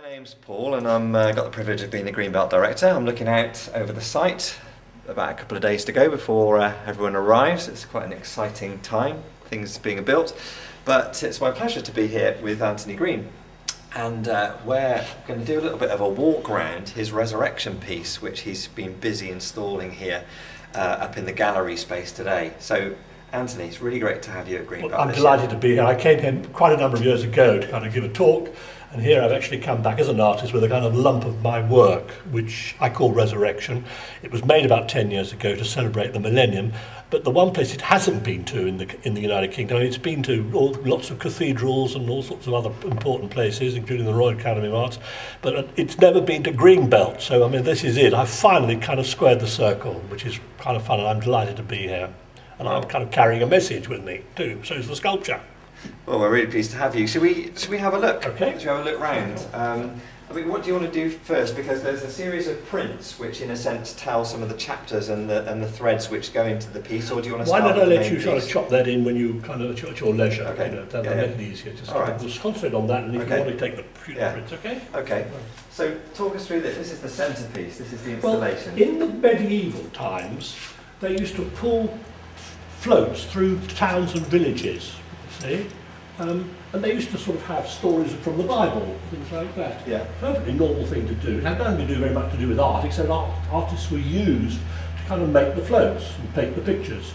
My name's Paul and I'm got the privilege of being the Greenbelt Director. I'm looking out over the site, about a couple of days to go before everyone arrives. It's quite an exciting time, things being built, but it's my pleasure to be here with Anthony Green, and we're going to do a little bit of a walk around his resurrection piece, which he's been busy installing here up in the gallery space today. So Anthony, it's really great to have you at Greenbelt. Well, I'm delighted to be here. I came here quite a number of years ago to kind of give a talk, and here I've actually come back as an artist with a kind of lump of my work, which I call Resurrection. It was made about 10 years ago to celebrate the millennium, but the one place it hasn't been to in the United Kingdom, it's been to lots of cathedrals and all sorts of other important places, including the Royal Academy of Arts, but it's never been to Greenbelt. So I mean, this is it. I've finally kind of squared the circle, which is kind of fun, and I'm delighted to be here. And I'm kind of carrying a message with me too. So is the sculpture. Well, we're really pleased to have you. Should we have a look? Okay. Should we have a look round? I mean, what do you want to do first? Because there's a series of prints which, in a sense, tell some of the chapters and the threads which go into the piece. Or do you want to start? Why don't I let you piece? sort of chop that in when you kind of at your leisure? Okay. You know, that'll make it easier. Just All right. We'll concentrate on that, and if you want to take the prints, okay? Okay. So talk us through this. This is the centrepiece. This is the installation. Well, in the medieval times, they used to pull floats through towns and villages, you see, and they used to sort of have stories from the Bible, things like that. Yeah. Perfectly normal thing to do. It had nothing to do very much to do with art, except artists were used to kind of make the floats and paint the pictures.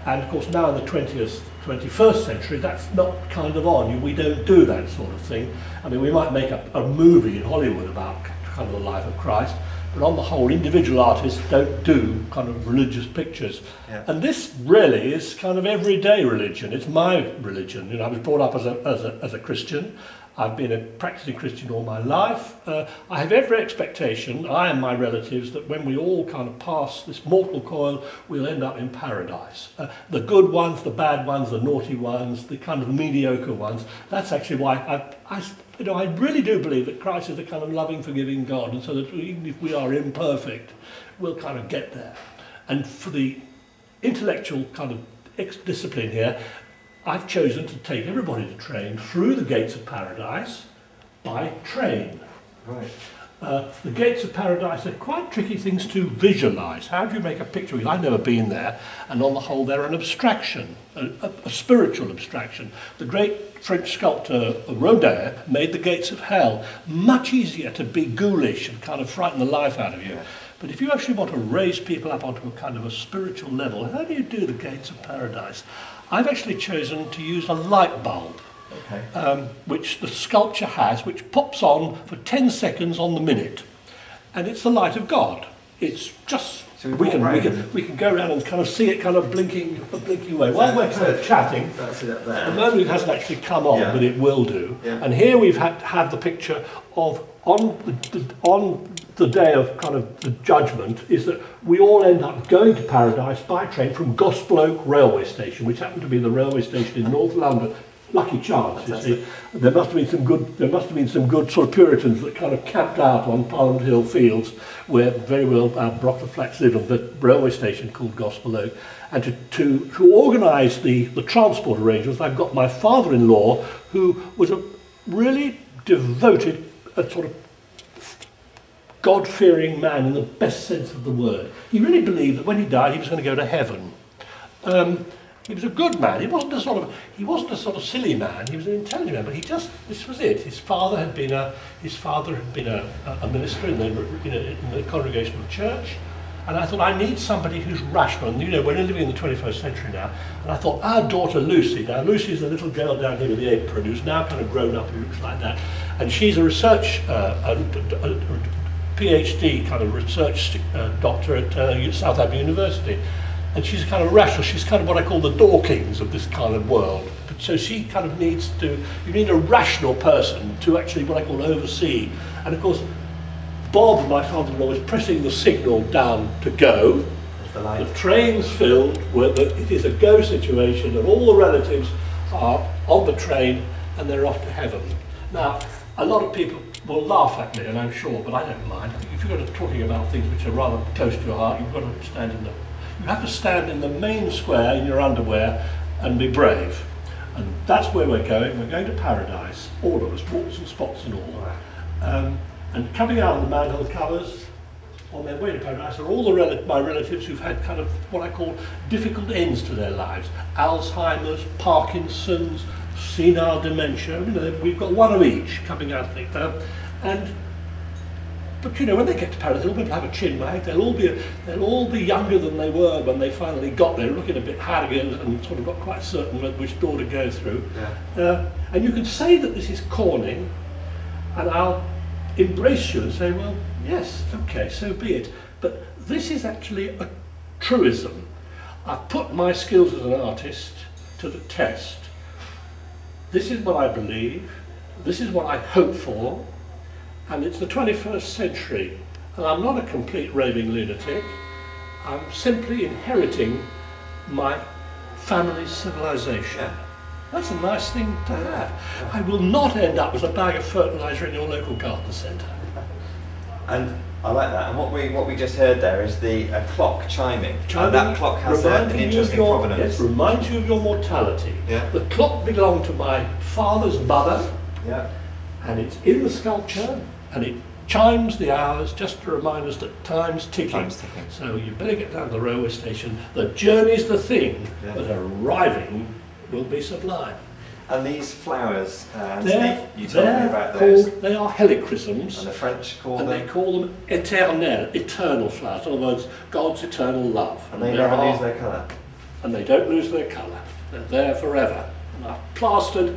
And of course now in the 21st century, that's not kind of on. We don't do that sort of thing. I mean, we might make a movie in Hollywood about kind of the life of Christ, but on the whole, individual artists don't do kind of religious pictures. Yeah. And this really is kind of everyday religion. It's my religion. You know, I was brought up as a Christian. I've been a practicing Christian all my life. I have every expectation, I and my relatives, that when we all kind of pass this mortal coil, we'll end up in paradise. The good ones, the bad ones, the naughty ones, the kind of mediocre ones. That's actually why I really do believe that Christ is a kind of loving, forgiving God, and so that even if we are imperfect, we'll kind of get there. And for the intellectual kind of discipline here, I've chosen to take everybody to train through the gates of paradise by train. Right. The gates of paradise are quite tricky things to visualise. How do you make a picture? Because I've never been there, and on the whole they're an abstraction, a spiritual abstraction. The great French sculptor Rodin made the gates of hell much easier to be ghoulish and kind of frighten the life out of you. Yeah. But if you actually want to raise people up onto a kind of a spiritual level, how do you do the gates of paradise? I've actually chosen to use a light bulb, which the sculpture has, which pops on for 10 seconds on the minute. And it's the light of God. It's just, so we can go around and kind of see it kind of blinking away. While we're kind of chatting, that's it up there. at the moment it hasn't actually come on, but it will do. Yeah. And here we've had the picture of, on the day of kind of the judgment, is that we all end up going to paradise by train from Gospel Oak railway station, which happened to be the railway station in North London. Lucky chance, you see. There must have been some good sort of Puritans that kind of camped out on Parliament Hill Fields, where very well Brockler Flats lived, on the railway station called Gospel Oak. And to organise the transport arrangements, I've got my father-in-law, who was a really devoted, sort of God-fearing man in the best sense of the word. He really believed that when he died, he was going to go to heaven. He was a good man. He wasn't a sort of silly man. He was an intelligent man. But this was it. His father had been a minister in the Congregational Church, and I thought, I need somebody who's rational. And you know, we're living in the 21st century now. And I thought, our daughter Lucy. Now Lucy's the little girl down here with the apron, who's now kind of grown up, who looks like that, and she's a research. PhD kind of research doctor at Southampton University, and she's kind of rational. She's kind of what I call the Dawkins of this kind of world. But so she kind of you need a rational person to actually what I call oversee. And of course, Bob, my father-in-law, is pressing the signal down to go. The train's filled, it is a go situation, and all the relatives are on the train and they're off to heaven. Now, a lot of people will laugh at me, and I'm sure, but I don't mind. If you're talking about things which are rather close to your heart, you have to stand in the main square in your underwear and be brave. And that's where we're going. We're going to paradise, all of us, warts and spots and all. And coming out of the manhole covers on their way to paradise are all my relatives who've had kind of what I call difficult ends to their lives. Alzheimer's, Parkinson's, senile dementia. You know, we've got one of each coming out of it. But you know, when they get to paradise, they'll all have a chin wag. They'll all be younger than they were when they finally got there, looking a bit harrigan and sort of got quite certain which door to go through. Yeah. And you can say that this is corny, and I'll embrace you and say, well, yes, okay, so be it. But this is actually a truism. I've put my skills as an artist to the test. This is what I believe, this is what I hope for, and it's the 21st century, and I'm not a complete raving lunatic. I'm simply inheriting my family's civilization. Yeah. That's a nice thing to have. I will not end up as a bag of fertiliser in your local garden centre. And I like that. And what we just heard there is the clock chiming. And that clock has an interesting provenance. Yes, reminds you of your mortality. Yeah. The clock belonged to my father's mother. Yeah. And it's in the sculpture, and it chimes the hours just to remind us that time's ticking. Time's ticking. So you better get down to the railway station. The journey's the thing, but arriving will be sublime. And these flowers, you told me about those. They are helichrysums. And the French call them? They call them éternels, eternal flowers. In other words, God's eternal love. And they never lose their colour. And they don't lose their colour. They're there forever. And I've plastered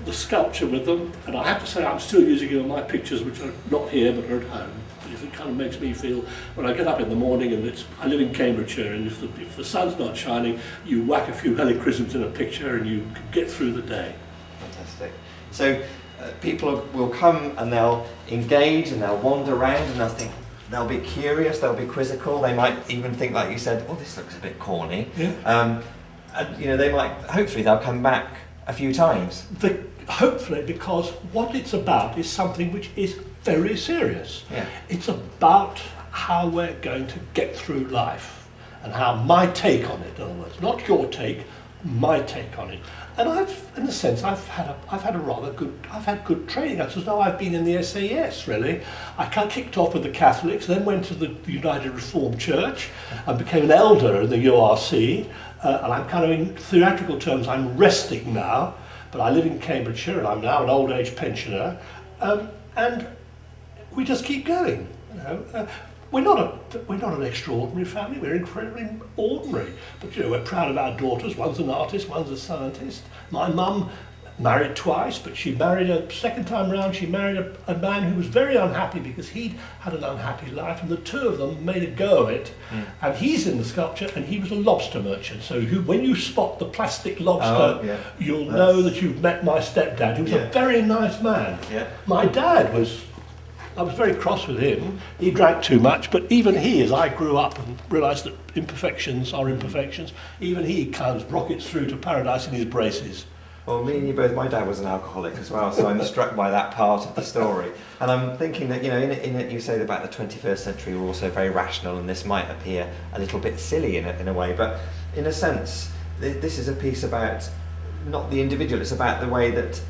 the sculpture with them, and I have to say I'm still using it on my pictures, which are not here but are at home. Because it kind of makes me feel, when I get up in the morning, and I live in Cambridgeshire, and if the sun's not shining, you whack a few helichrysums in a picture and you get through the day. Fantastic. So people will come and they'll engage and they'll wander around and they'll be curious, they'll be quizzical, they might even think, like you said, oh, this looks a bit corny. Yeah. And you know, hopefully they'll come back a few times. Hopefully, because what it's about is something which is very serious. Yeah. It's about how we're going to get through life, and how my take on it, in other words, not your take, my take on it. And in a sense, I've had good training. It's as though I've been in the SAS, really. I kind of kicked off with the Catholics, then went to the United Reformed Church, and became an elder in the URC. And I'm kind of, in theatrical terms, I'm resting now, but I live in Cambridgeshire, and I'm now an old age pensioner, and we just keep going. You know, we're not an extraordinary family. We're incredibly ordinary, but you know, we're proud of our daughters. One's an artist, one's a scientist. My mum married twice, but she married a second time round. She married a man who was very unhappy because he'd had an unhappy life, and the two of them made a go of it. And he's in the sculpture, and he was a lobster merchant. So when you spot the plastic lobster, you'll know that you've met my stepdad, who was a very nice man. Yeah. My dad I was very cross with him. He drank too much, but even he, as I grew up and realised that imperfections are imperfections, even he kind of rockets through to paradise in his braces. Well, me and you both, my dad was an alcoholic as well, so I'm struck by that part of the story. And I'm thinking that, you know, in it you say about the 21st century we're also very rational, and this might appear a little bit silly in a way, but in a sense, this is a piece about not the individual, it's about the way that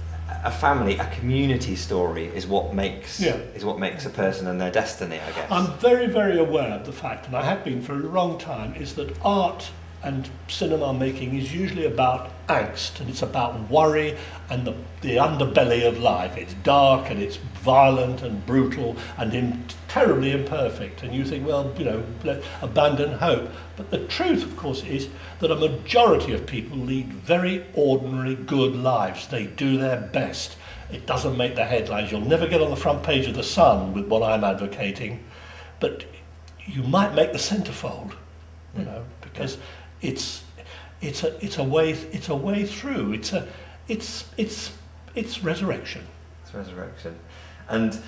a family, a community story is what makes a person and their destiny, I guess. I'm very, very aware of the fact, and I have been for a long time, is that art and cinema making is usually about angst, and it's about worry and the underbelly of life. It's dark and it's violent and brutal and terribly imperfect, and you think, well, you know, abandon hope. But the truth, of course, is that a majority of people lead very ordinary, good lives. They do their best. It doesn't make the headlines. You'll never get on the front page of The Sun with what I'm advocating, but you might make the centerfold, you know, because it's a way through. It's resurrection. It's resurrection. And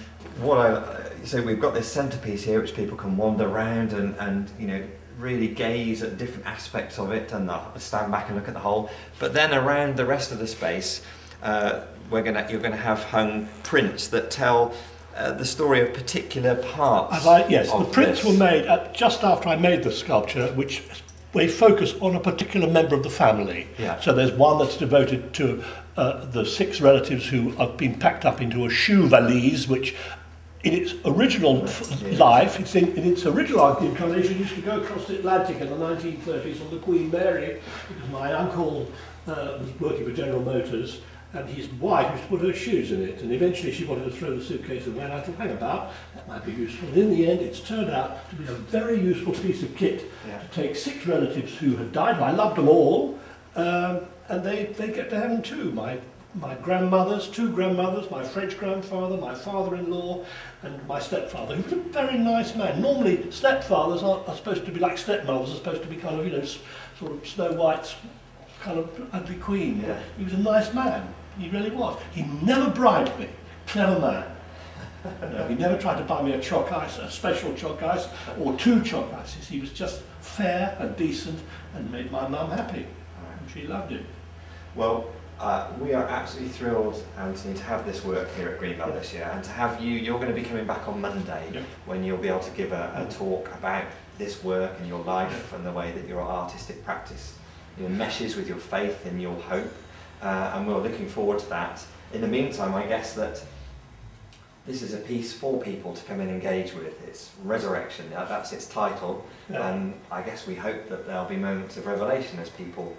so we've got this centerpiece here which people can wander around and you know, really gaze at different aspects of it and stand back and look at the whole. But then around the rest of the space, you're going to have hung prints that tell the story of particular parts. The prints were made just after I made the sculpture, which they focus on a particular member of the family. Yeah. So there's one that's devoted to the 6 relatives who have been packed up into a shoe valise, which in its original life, in its original incarnation, used to go across the Atlantic in the 1930s on the Queen Mary, because my uncle was working for General Motors, and his wife used to put her shoes in it, and eventually she wanted to throw the suitcase away, and I thought, hang about, that might be useful. And in the end, it's turned out to be a very useful piece of kit to take 6 relatives who had died, and I loved them all, and they get to heaven too. My grandmothers, 2 grandmothers, my French grandfather, my father-in-law, and my stepfather, who was a very nice man. Normally, stepfathers are supposed to be like stepmothers, are supposed to be kind of, you know, sort of Snow White's kind of ugly queen. Yeah. He was a nice man. He really was. He never bribed me. Clever man. No, he never tried to buy me a choc ice, a special choc ice, or 2 choc ices. He was just fair and decent and made my mum happy. And she loved him. Well, we are absolutely thrilled, Anthony, to have this work here at Greenbelt this year, and to have you. You're going to be coming back on Monday when you'll be able to give a talk about this work and your life and the way that your artistic practice, you know, meshes with your faith and your hope, and we're looking forward to that. In the meantime, I guess that this is a piece for people to come and engage with. It's Resurrection, that's its title, and I guess we hope that there'll be moments of revelation as people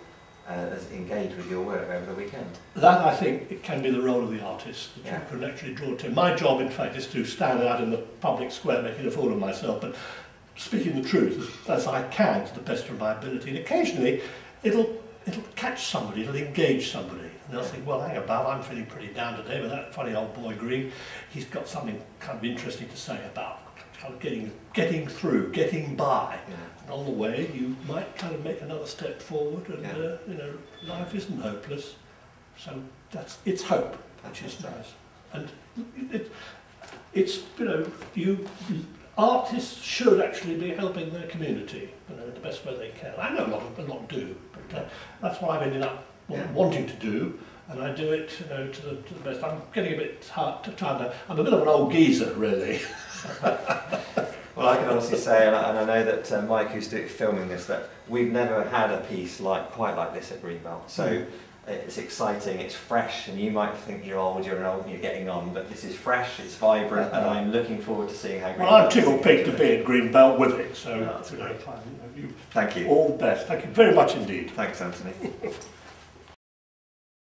engage with your work over the weekend. That, I think, it can be the role of the artist, that you can actually draw to. My job, in fact, is to stand out in the public square making a fool of myself, but speaking the truth as I can to the best of my ability. And occasionally, it'll catch somebody, it'll engage somebody. And they'll think, well, hang about, I'm feeling pretty down today, but that funny old boy Green, he's got something kind of interesting to say about kind of getting through, getting by. And on the way, you might kind of make another step forward, and you know, life isn't hopeless. So it's hope, which is nice. And it's you know, artists should actually be helping their community, you know, in the best way they can. I know a lot do, but that's what I've ended up wanting to do, and I do it, you know, to the best. I'm getting a bit tired now. I'm a bit of an old geezer, really. Well, I can honestly say, and I know that Mike, who's filming this, that we've never had a piece quite like this at Greenbelt. So it's exciting, it's fresh, and you might think you're old, you're getting on, but this is fresh, it's vibrant, and I'm looking forward to seeing how Greenbelt. Well, I'm tickled pink to be at Greenbelt with it, so that's great. Thank you. All the best. Thank you very much indeed. Thanks, Anthony.